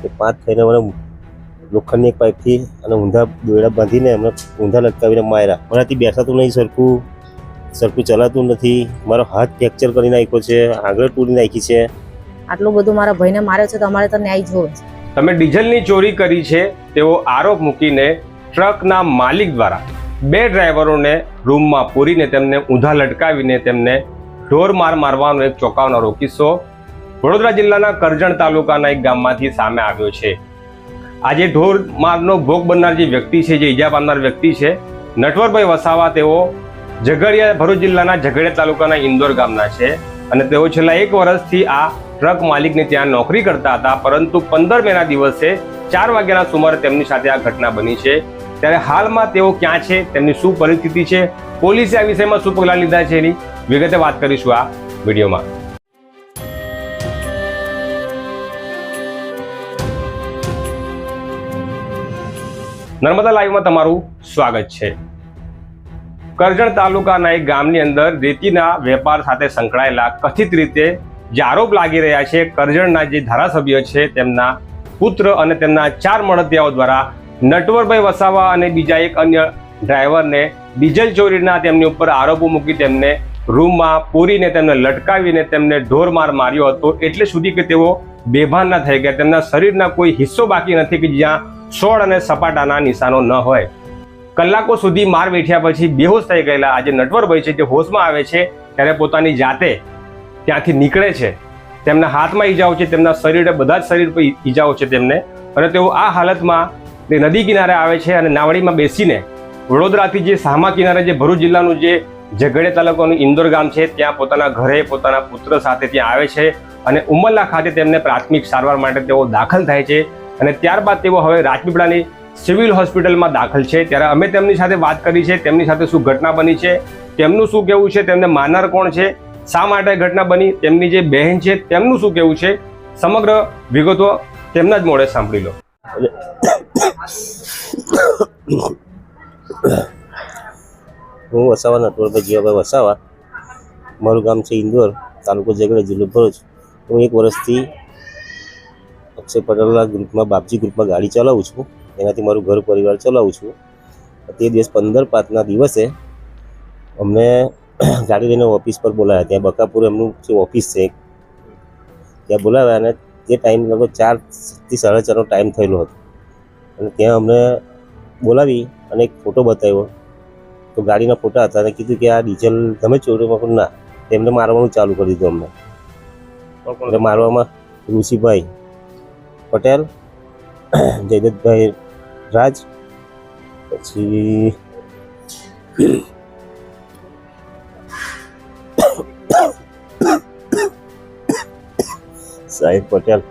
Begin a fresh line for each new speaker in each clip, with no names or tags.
એ 5 થઈને મને લોખંડની એક પાઇપથી અને ઊંધા દોરડા બાંધીને એમને ઊંધા લટકાવીને માર્યા. મારાથી બેસાતું નહીં, સરખું ચલાતું નથી. મારો હાથ ફ્રેક્ચર કરી નાખ્યો છે, આંગળી તોડી નાખી છે.
આટલું બધું મારા ભાઈને માર્યો છે તો અમારે તો ન્યાય જોવે છે.
તમે ડીઝલની ચોરી કરી છે તેવો આરોપ મૂકીને ટ્રકના માલિક દ્વારા 2 ડ્રાઈવરોને રૂમમાં પૂરીને તેમને ઊંધા લટકાવીને તેમને ઢોર મારવાનો એક ચોંકાવનારો કિસ્સો વડોદરા જિલ્લાના કરજણ તાલુકાના એક ગામમાંથી સામે આવ્યો છે. આજે ઢોર મારનો ભોગ બનનાર જે વ્યક્તિ છે, જે ઈજા પામનાર વ્યક્તિ છે, નટવરભાઈ વસાવા, તેઓ ભરૂચ જિલ્લાના ઝઘડિયા તાલુકાના ઇન્દોર ગામના છે અને તેઓ છેલ્લા 1 વર્ષથી આ ટ્રક માલિકને ત્યાં નોકરી કરતા હતા. પરંતુ 15 મેના દિવસે 4 વાગ્યાના સુમારે તેમની સાથે આ ઘટના બની છે. ત્યારે હાલમાં તેઓ ક્યાં છે, તેમની શું પરિસ્થિતિ છે, પોલીસે આ વિષયમાં શું પગલાં લીધા છે, એની વિગતે વાત કરીશું આ વિડીયોમાં. નર્મદા લાઈવમાં તમારું સ્વાગત છે. કરજણ તાલુકાના એક ગામની અંદર રેતીના વેપાર સાથે સંકળાયેલા કથિત રીતે જે આરોપ લાગી રહ્યા છે, કરજણના જે ધારાસભ્ય છે તેમના પુત્ર અને તેમના 4 મળતિયાઓ દ્વારા નટવરભાઈ વસાવા અને બીજા એક અન્ય ડ્રાઈવરને ડીઝલ ચોરીના તેમની ઉપર આરોપો મૂકી તેમને રૂમમાં પૂરીને તેમને લટકાવીને તેમને ઢોર માર્યો હતો. એટલે સુધી કે તેઓ બેભાન ના થઈ ગયા. તેમના શરીરના કોઈ હિસ્સો બાકી નથી કે જ્યાં સોળ અને સપાટાના નિશાનો ન હોય. કલાકો સુધી માર વેઠ્યા પછી બેહોશ થઈ ગયેલા આજે નટવરભાઈ છે, જે હોશમાં આવે છે ત્યારે પોતાની જાતે ત્યાંથી નીકળે છે. તેમના હાથમાં ઈજાઓ છે, તેમના શરીરે બધા જ શરીર પર ઈજાઓ છે તેમને, અને તેઓ આ હાલતમાં નદી કિનારે આવે છે અને નાવડીમાં બેસીને વડોદરાથી જે સામા કિનારે જે ભરૂચ જિલ્લાનું જે ઝઘડિયા તાલુકાનું ઇન્દોર ગામ છે ત્યાં પોતાના ઘરે પોતાના પુત્ર સાથે ત્યાં આવે છે અને ઉમરલા ખાતે તેમને પ્રાથમિક સારવાર માટે તેઓ દાખલ થાય છે. અને ત્યારબાદ તેઓ હવે રાજપીપળાની સિવિલ હોસ્પિટલમાં દાખલ છે. ત્યારે અમે તેમની સાથે વાત કરી છે, તેમની સાથે શું ઘટના બની છે, તેમનું શું કહેવું છે, તેમને મારનાર કોણ છે, શા માટે ઘટના બની, તેમની જે બહેન છે તેમનું શું કહેવું છે, સમગ્ર વિગતો તેમના જ મોઢે સાંભળી લો.
હું વસાવા નટવરભાઈ જીવાભાઈ વસાવા, મારું ગામ છે ઇન્દોર, તાલુકો ઝઘડિયા, જિલ્લો ભરૂચ. હું 1 વર્ષથી અક્ષય પટેલના ગ્રુપમાં, બાપજી ગ્રુપમાં ગાડી ચલાવું છું. એનાથી મારું ઘર પરિવાર ચલાવું છું. તે દિવસ 15/5ના દિવસે અમને ગાડી લઈને ઓફિસ પર બોલાવ્યા. ત્યાં બકાપુર એમનું જે ઓફિસ છે ત્યાં બોલાવ્યા અને તે ટાઈમ લગભગ 4 થી 4:30નો ટાઈમ થયેલો હતો. અને ત્યાં અમને બોલાવી અને એક ફોટો બતાવ્યો. તો ગાડીના ફોટા હતા અને કીધું કે આ ડીઝલ તમે ચોરીમાં, પણ ના, તેમને મારવાનું ચાલુ કરી દીધું અમને. એટલે મારવામાં ઋષિભાઈ પટેલ, જયદત્તભાઈ રાજ, પછી સાહેબ પટેલ,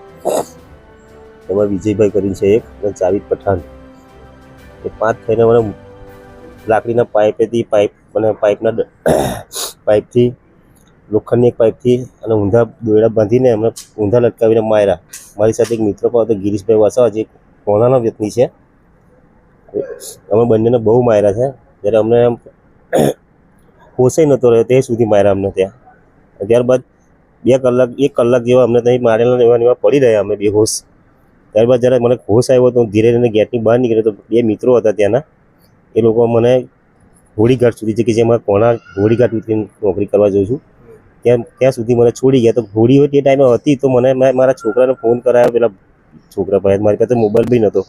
એમાં વિજયભાઈ કરીને છે એક, અને જાવીદ પઠાણ. એ 5 થઈને મને લાકડીના પાઇપથી લોખંડની એક પાઇપથી અને ઊંધા દોરડા બાંધીને એમને ઊંધા લટકાવીને માર્યા. મારી સાથે એક મિત્ર પણ હતો, ગિરીશભાઈ વસાવા, જે કોણાનો વ્યક્તિ છે. અમે બંનેને બહુ માર્યા છે. જ્યારે અમને હોશે નહોતો રહ્યો તે સુધી માર્યા અમને ત્યાં. ત્યારબાદ 1 કલાક જેવા અમને ત્યાં મારેલા એવા પડી રહ્યા અમે બેહોશ. ત્યારબાદ જ્યારે મને હોશ આવ્યો તો હું ધીરે ધીરે ગેટની બહાર નીકળ્યો તો 2 મિત્રો હતા ત્યાંના. એ લોકો મને હોળીઘાટ સુધી, કે જેમાં કોણા હોળીઘાટ નોકરી કરવા જાઉં છું, ત્યાં સુધી મને છોડી ગયા. તો હોળી હોય તે ટાઈમે હતી તો મને મારા છોકરાને ફોન કરાયો. પેલા છોકરા પાસે મારી પાસે મોબાઈલ બી નહોતો,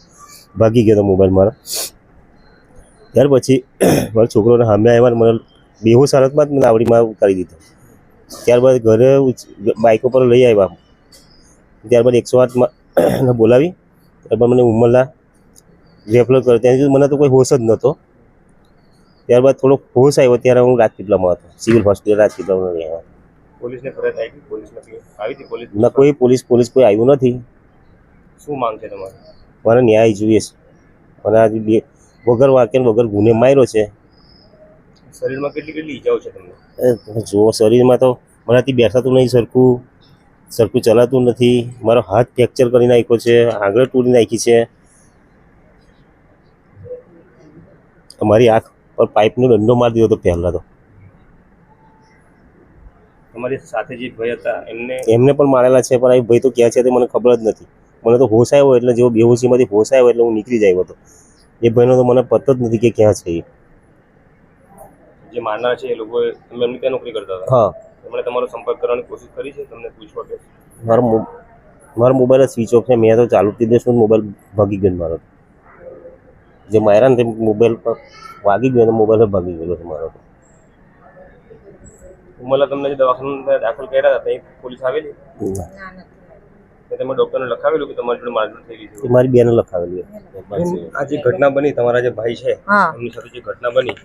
ભાગી ગયો હતો મોબાઈલ મારો. ત્યાર પછી મારા છોકરાને સામે આવ્યા, મને બેહોશ હાલતમાં જ મને આવડીમાં ઉતારી દીધો. ત્યારબાદ ઘરે બાઇકો પર લઈ આવ્યા. ત્યારબાદ 108માં બોલાવી. ત્યારબાદ મને ઉમરલા રેફર કર્યો. ત્યાં સુધી મને તો કોઈ હોશ જ નહોતો. ત્યારબાદ થોડો હોશ આવ્યો ત્યારે હું રાજપીપળામાં હતો, સિવિલ હોસ્પિટલ રાજપીપળામાં રહ્યા.
પોલીસને ફરિયાદ આવી? પોલીસ નથી આવી? પોલીસ
ના, કોઈ પોલીસ કોઈ આવ્યું નથી.
શું માંગ છે તમારી?
મને ન્યાય જોઈએ છે. મને આજે વગર વાક્ય વગર ગુને માર્યો છે.
શરીરમાં કેટલી ઈજાઓ છે તમને?
જો શરીરમાં તો મારાથી બેસાતું નહીં, સરખું ચલાતું નથી. મારો હાથ ફ્રેક્ચર કરી નાખ્યો છે, આંગળી તોડી નાખી છે. મારી આંખ પર પાઇપનો દંડો મારી દીધો હતો પહેલાં તો.
તમારી સાથે જે ભાઈ હતા એમને
પણ મારેલા છે, પણ એ ભાઈ તો ક્યાં છે તે મને ખબર જ નથી. મને તો હોશ આવ્યો એટલે જેવો બેહોશીમાંથી હોશ આવ્યો એટલે હું નીકળી જાય હતો. એ ભાઈનો તો મને પતો જ નથી કે ક્યાં છે એ.
જે મારનાર છે એ લોકો તમે એમની ત્યાં નોકરી કરતા હતા?
હા,
એમણે તમારો સંપર્ક કરવાની કોશિશ કરી છે, તમને પૂછવા કે?
મારો મોબાઈલ જ સ્વિચ ઓફ છે. મેં તો ચાલુ જ દિવસનો મોબાઈલ ભાગી ગયો મારો. જે માર્યા ને તે મોબાઈલ પર વાગી ગયો, મોબાઈલ પર ભાગી ગયેલો છે મારો.
ઉમરલા તમને જે દવાખાના દાખલ કર્યા હતા ત્યાં પોલીસ આવેલી? તમે ડોક્ટરને લખાવેલું કે તમારી જોડે મારઝૂડ થઈ ગઈ છે?
એ મારી બેને લખાવેલી.
આ જે ઘટના બની, તમારા જે ભાઈ છે
હા
એમની સાથે જે ઘટના બની,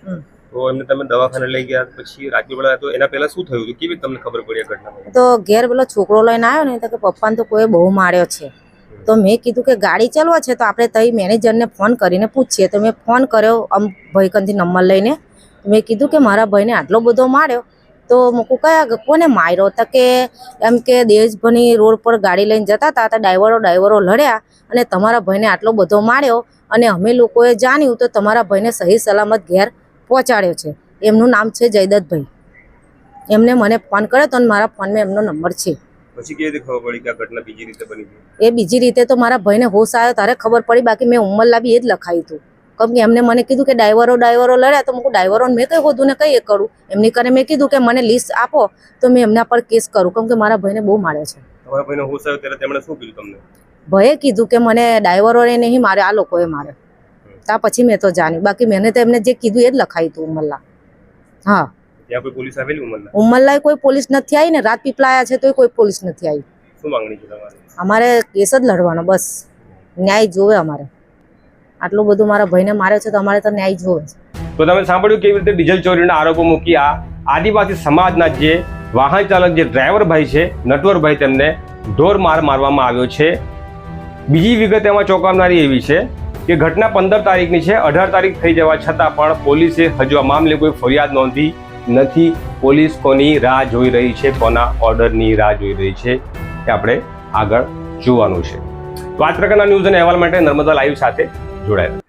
તો એમને તમે દવાખાને લઈ ગયા, પછી રાત્રિ વેળા, તો એના પહેલા શું થયું હતું? કેવી તમને ખબર પડી આ ઘટના?
તો ઘેર પેલો છોકરો લઈને આવ્યો ને તો કે પપ્પાને તો કોઈ બહુ માર્યો છે. તો મેં કીધું કે ગાડી ચાલવા છે તો આપણે તઈ મેનેજરને ફોન કરીને પૂછીએ. તો મેં ફોન કર્યો ભાઈકનથી નંબર લઈને. મેં કીધું કે મારા ભાઈને આટલો બધો માર્યો. તો મૂકું કયા કોને માર્યો? તો કે એમ કે દેશભરની રોડ પર ગાડી લઈને જતા હતા તો ડ્રાઈવરો લડ્યા અને તમારા ભાઈને આટલો બધો માર્યો અને અમે લોકોએ જાણ્યું તો તમારા ભાઈને સહી સલામત ઘેર પહોંચાડ્યો છે. એમનું નામ છે જયદત્તભાઈ. એમને મને ફોન કર્યો તો મારા ફોનમાં એમનો નંબર છે.
પછી કેવી રીતે ખબર પડી કે આ ઘટના બીજી રીતે બની ગઈ?
એ બીજી રીતે તો મારા ભાઈને હોશ આવ્યો ત્યારે ખબર પડી. બાકી મેં ઉંમરલા બી એ જ લખાયું હતું. કેમ કે એમને મને કીધું કે ડ્રાઈવરો લડ્યા. તો હું ડ્રાઈવરોને મેં કઈ હોતું ને કઈ એ કરું. એમની કરે મેં કીધું કે મને લિસ્ટ આપો તો મેં એમના પર કેસ કરું. કેમ કે મારા ભાઈને બહુ માર્યો છે.
તમારા ભાઈને હોશ આવ્યો ત્યારે તેમણે શું કીધું તમને?
ભાઈએ કીધું કે મને ડ્રાઈવરોએ નહીં માર્યો, આ લોકોએ માર્યો. ત્યાં પછી મેં તો જાણ્યું. બાકી મેં તો એમને જે કીધું એ જ લખાયું હતું ઉંમરલા. હા,
ત્યાં કોઈ પોલીસ આવેલી ઉમરલા?
ઉંમરલાએ કોઈ પોલીસ નથી આવી ને. રાત પીપળાયા છે તોય કોઈ પોલીસ નથી આવી.
શું માંગણી છે તમારી?
અમારે કેસ જ લડવાનો, બસ ન્યાય જોવે અમારે. આટલું બધું મારા ભાઈને માર્યો છે તો અમારે તો ન્યાય જોવે છે.
તો તમે સાંભળ્યું કેવી રીતે ડીઝલ ચોરીના આરોપો મૂકી આ આદિવાસી સમાજના જે વાહન ચાલક, જે ડ્રાઈવર ભાઈ છે નટવરભાઈ, તેમને ઢોર મારવામાં આવ્યો છે. બીજી વિગત એમાં ચોંકાવનારી એવી છે કે ઘટના 15 તારીખની છે. 18 તારીખ થઈ જવા છતાં પણ પોલીસે હજુ આ મામલે કોઈ ફરિયાદ નોંધી નથી. પોલીસ કોની રાહ જોઈ રહી છે, કોના ઓર્ડરની રાહ જોઈ રહી છે, એ આપણે આગળ જોવાનું છે. તો આ પ્રકારના ન્યૂઝ અને અહેવાલ માટે નર્મદા લાઈવ સાથે જોડાયેલા.